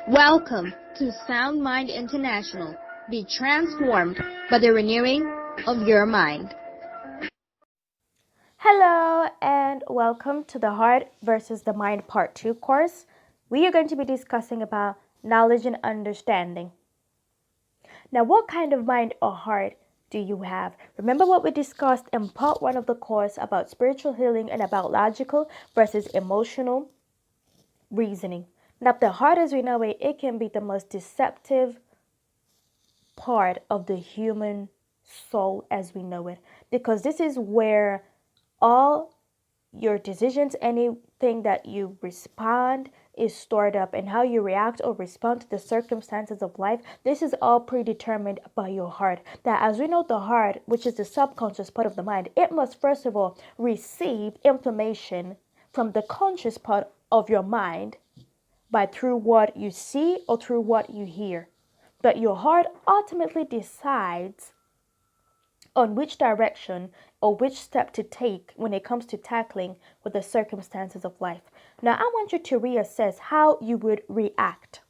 Welcome to Sound Mind International. Be transformed by the renewing of your mind. Hello and welcome to the Heart versus the Mind Part 2 course. We are going to be discussing about knowledge and understanding. Now, what kind of mind or heart do you have? Remember what we discussed in Part 1 of the course about spiritual healing and about logical versus emotional reasoning. Now, the heart as we know it can be the most deceptive part of the human soul as we know it, because this is where all your decisions, anything that you respond is stored up, and how you react or respond to the circumstances of life, this is all predetermined by your heart. That as we know, the heart, which is the subconscious part of the mind, it must first of all receive information from the conscious part of your mind by through what you see or through what you hear. But your heart ultimately decides on which direction or which step to take when it comes to tackling with the circumstances of life. Now, I want you to reassess how you would react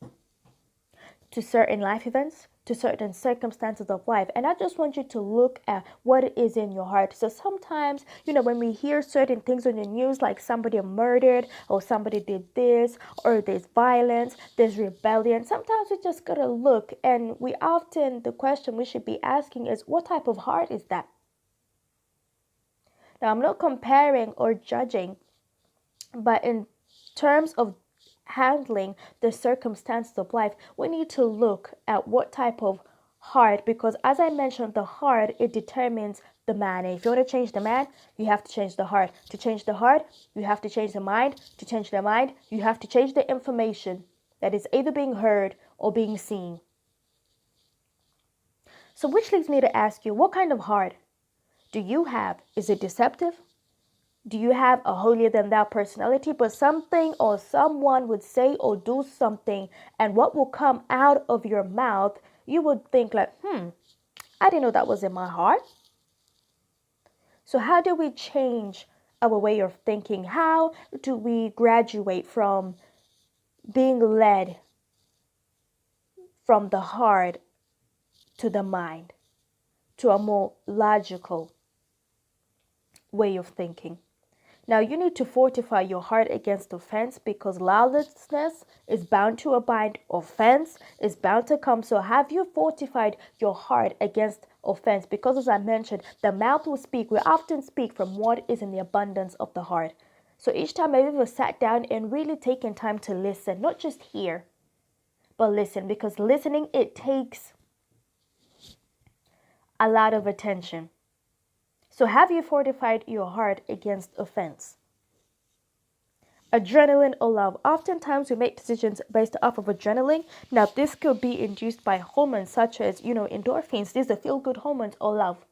to certain life events, to certain circumstances of life. And I just want you to look at what is in your heart. So sometimes, when we hear certain things on the news, like somebody murdered or somebody did this, or there's violence, there's rebellion, sometimes we just gotta look, and the question we should be asking is, what type of heart is that? Now, I'm not comparing or judging, but in terms of handling the circumstances of life, we need to look at what type of heart, because as I mentioned, the heart, it determines the man. And if you want to change the man, you have to change the heart. To change the heart, you have to change the mind. To change the mind, you have to change the information that is either being heard or being seen. So which leads me to ask you, what kind of heart do you have? Is it deceptive? Do you have a holier than thou personality, but something or someone would say or do something, and what will come out of your mouth, you would think like, I didn't know that was in my heart. So how do we change our way of thinking? How do we graduate from being led from the heart to the mind, to a more logical way of thinking? Now, you need to fortify your heart against offense, because lawlessness is bound to abide. Offense is bound to come. So have you fortified your heart against offense? Because as I mentioned, the mouth will speak. We often speak from what is in the abundance of the heart. So each time maybe we've sat down and really taken time to listen, not just hear, but listen, because listening, it takes a lot of attention. So have you fortified your heart against offense? Adrenaline or love. Oftentimes we make decisions based off of adrenaline. Now, this could be induced by hormones such as, endorphins. These are feel-good hormones, or love.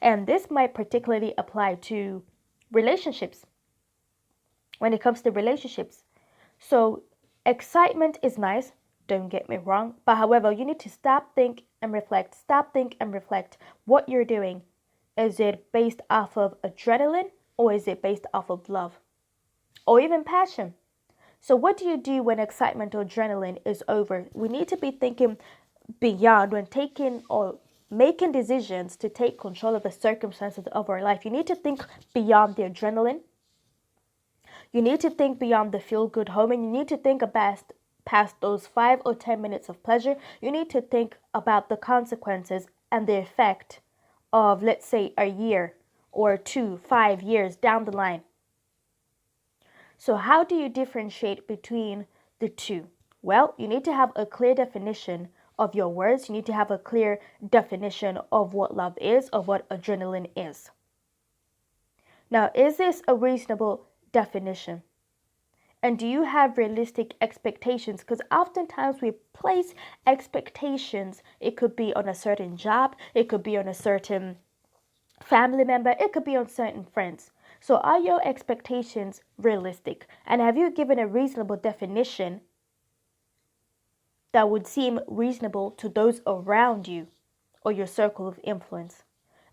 And this might particularly apply to relationships, when it comes to relationships. So excitement is nice, don't get me wrong. But however, you need to stop, think, and reflect. Stop, think, and reflect. What you're doing, is it based off of adrenaline, or is it based off of love, or even passion? So what do you do when excitement or adrenaline is over? We need to be thinking beyond when taking or making decisions to take control of the circumstances of our life. You need to think beyond the adrenaline. You need to think beyond the feel-good hormone. You need to think about past those 5 or 10 minutes of pleasure. You need to think about the consequences and the effect of, let's say, a year or 2, 5 years down the line. So how do you differentiate between the two? Well, you need to have a clear definition of your words. You need to have a clear definition of what love is, of what adrenaline is. Now, is this a reasonable definition? And do you have realistic expectations? Because oftentimes we place expectations. It could be on a certain job. It could be on a certain family member. It could be on certain friends. So are your expectations realistic? And have you given a reasonable definition that would seem reasonable to those around you or your circle of influence?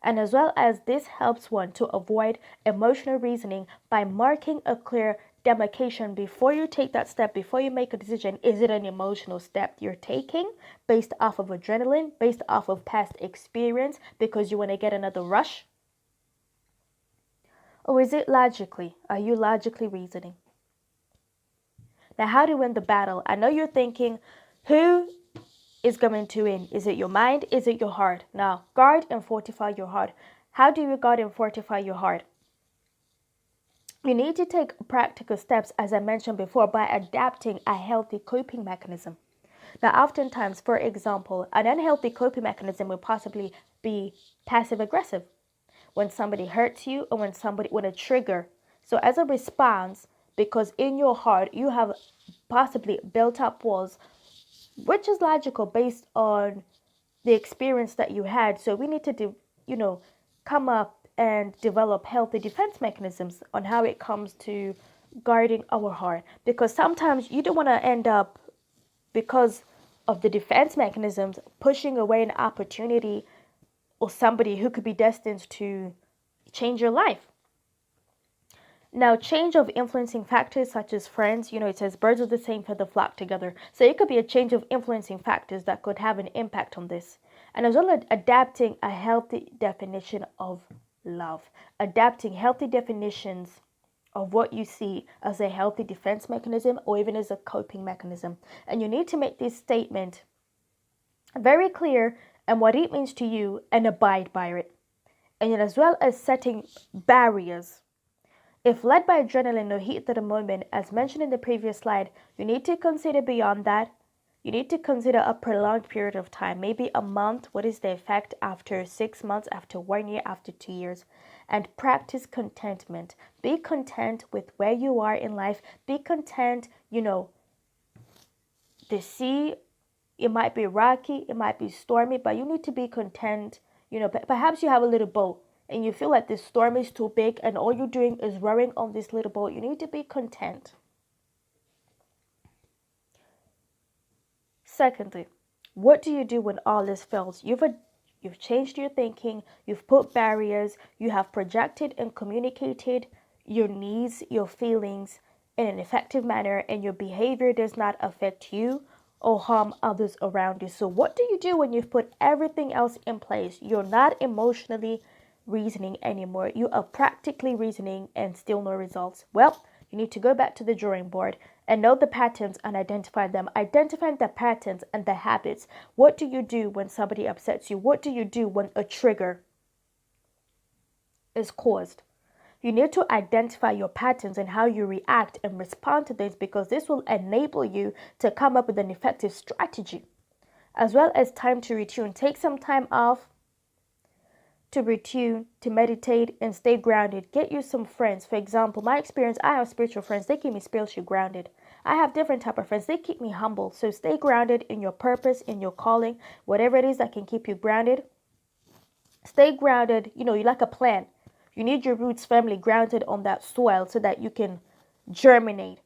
And as well as this helps one to avoid emotional reasoning by marking a clear demarcation before you take that step, before you make a decision. Is it an emotional step you're taking based off of adrenaline, based off of past experience because you want to get another rush? Or is it logically? Are you logically reasoning? Now, how to win the battle? I know you're thinking, who is going to win? Is it your mind? Is it your heart? Now, guard and fortify your heart. How do you guard and fortify your heart? You need to take practical steps, as I mentioned before, by adapting a healthy coping mechanism. Now, oftentimes, for example, an unhealthy coping mechanism will possibly be passive aggressive. When somebody hurts you or when a trigger. So as a response, because in your heart you have possibly built up walls, which is logical based on the experience that you had. So we need to come up and develop healthy defense mechanisms on how it comes to guarding our heart, because sometimes you don't want to end up, because of the defense mechanisms, pushing away an opportunity or somebody who could be destined to change your life. Now, change of influencing factors such as friends, it says birds of the same feather flock together. So it could be a change of influencing factors that could have an impact on this. And as well as adapting a healthy definition of love, adapting healthy definitions of what you see as a healthy defense mechanism or even as a coping mechanism. And you need to make this statement very clear and what it means to you and abide by it. And as well as setting barriers. If led by adrenaline or heat of the moment, as mentioned in the previous slide, you need to consider beyond that. You need to consider a prolonged period of time, maybe a month. What is the effect after 6 months, after 1 year, after 2 years? And practice contentment. Be content with where you are in life. Be content, the sea, it might be rocky, it might be stormy, but you need to be content. Perhaps you have a little boat and you feel like this storm is too big and all you're doing is rowing on this little boat. You need to be content. Secondly, what do you do when all this fails? You've changed your thinking, you've put barriers, you have projected and communicated your needs, your feelings in an effective manner, and your behavior does not affect you or harm others around you. So what do you do when you've put everything else in place? You're not emotionally reasoning anymore. You are practically reasoning and still no results. Well, you need to go back to the drawing board and know the patterns and identify them. Identifying the patterns and the habits. What do you do when somebody upsets you? What do you do when a trigger is caused? You need to identify your patterns and how you react and respond to this, because this will enable you to come up with an effective strategy. As well as time to retune. Take some time off to retune, to meditate, and stay grounded. Get you some friends. For example, my experience, I have spiritual friends. They keep me spiritually grounded. I have different type of friends. They keep me humble. So stay grounded in your purpose, in your calling, whatever it is that can keep you grounded. Stay grounded. You're like a plant. You need your roots firmly grounded on that soil so that you can germinate.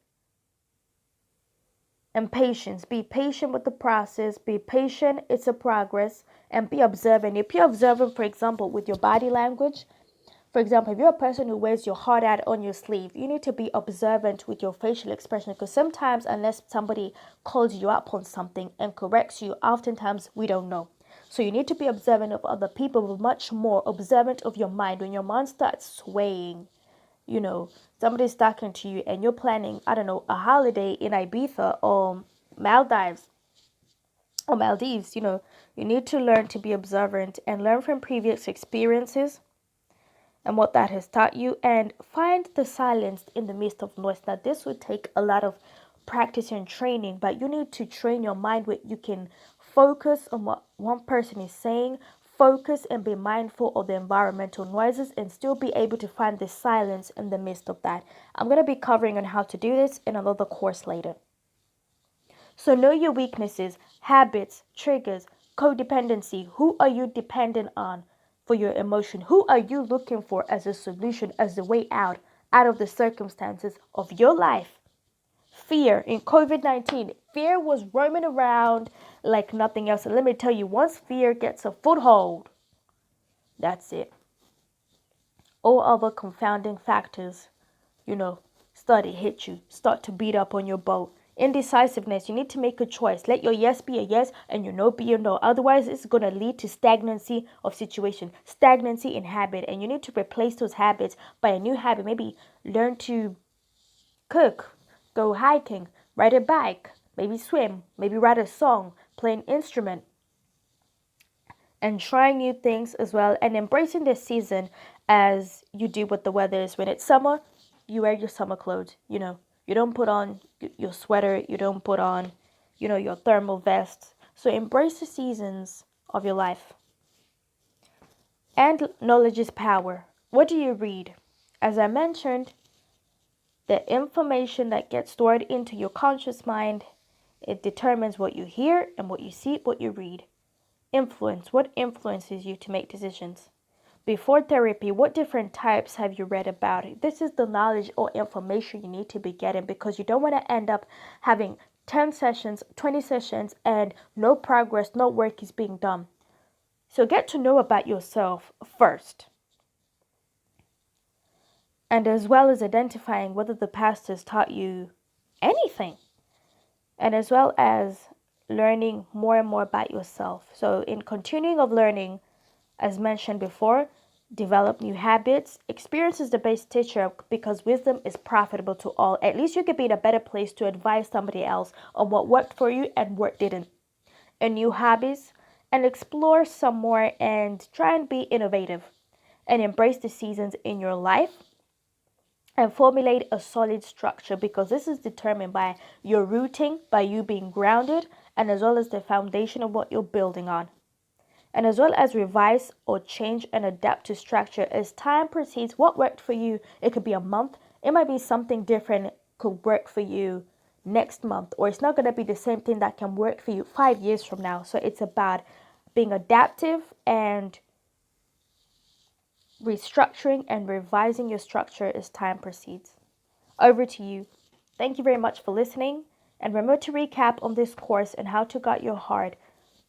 And patience. Be patient with the process. Be patient. It's a progress. And be observant. If you're observant, for example, with your body language, for example, if you're a person who wears your heart out on your sleeve, you need to be observant with your facial expression, because sometimes unless somebody calls you up on something and corrects you, oftentimes we don't know. So you need to be observant of other people, but much more observant of your mind. When your mind starts swaying, somebody's talking to you and you're planning, a holiday in Ibiza or Maldives, you need to learn to be observant and learn from previous experiences and what that has taught you, and find the silence in the midst of noise. Now, this would take a lot of practice and training, but you need to train your mind where you can focus on what one person is saying, focus and be mindful of the environmental noises, and still be able to find the silence in the midst of that. I'm going to be covering on how to do this in another course later. So know your weaknesses, habits, triggers, codependency. Who are you dependent on for your emotion? Who are you looking for as a solution, as a way out of the circumstances of your life? Fear. In COVID-19, fear was roaming around like nothing else. And let me tell you, once fear gets a foothold, that's it. All other confounding factors, study hit you, start to beat up on your boat. Indecisiveness, you need to make a choice. Let your yes be a yes and your no be a no. Otherwise, it's going to lead to stagnancy of situation, stagnancy in habit. And you need to replace those habits by a new habit. Maybe learn to cook, go hiking, ride a bike, maybe swim, maybe write a song, play an instrument, and trying new things as well, and embracing this season as you do with the weather. Is when it's summer, you wear your summer clothes. You don't put on your sweater, you don't put on, your thermal vest. So embrace the seasons of your life. And knowledge is power. What do you read? As I mentioned, the information that gets stored into your conscious mind, it determines what you hear and what you see, what you read. Influence. What influences you to make decisions? Before therapy, what different types have you read about it? This is the knowledge or information you need to be getting, because you don't want to end up having 10 sessions, 20 sessions, and no progress, no work is being done. So get to know about yourself first. And as well as identifying whether the past has taught you anything. And as well as learning more and more about yourself. So in continuing of learning, as mentioned before, develop new habits. Experience is the best teacher, because wisdom is profitable to all. At least you could be in a better place to advise somebody else on what worked for you and what didn't. And new hobbies, and explore some more, and try and be innovative and embrace the seasons in your life. And formulate a solid structure, because this is determined by your rooting, by you being grounded, and as well as the foundation of what you're building on. And as well as revise or change and adapt to structure as time proceeds. What worked for you, it could be a month, it might be something different could work for you next month, or it's not going to be the same thing that can work for you 5 years from now. So it's about being adaptive and restructuring and revising your structure as time proceeds. Over to you. Thank you very much for listening. And remember to recap on this course and how to guard your heart,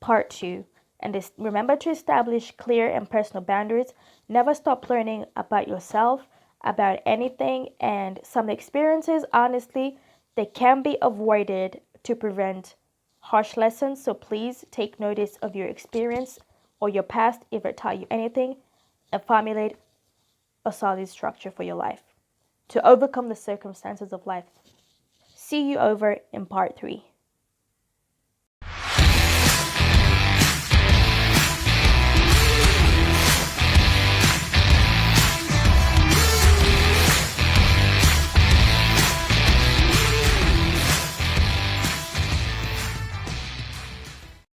part 2. And remember to establish clear and personal boundaries. Never stop learning about yourself, about anything. And some experiences, honestly, they can be avoided to prevent harsh lessons. So please take notice of your experience or your past if it taught you anything, and formulate a solid structure for your life to overcome the circumstances of life. See you over in part 3.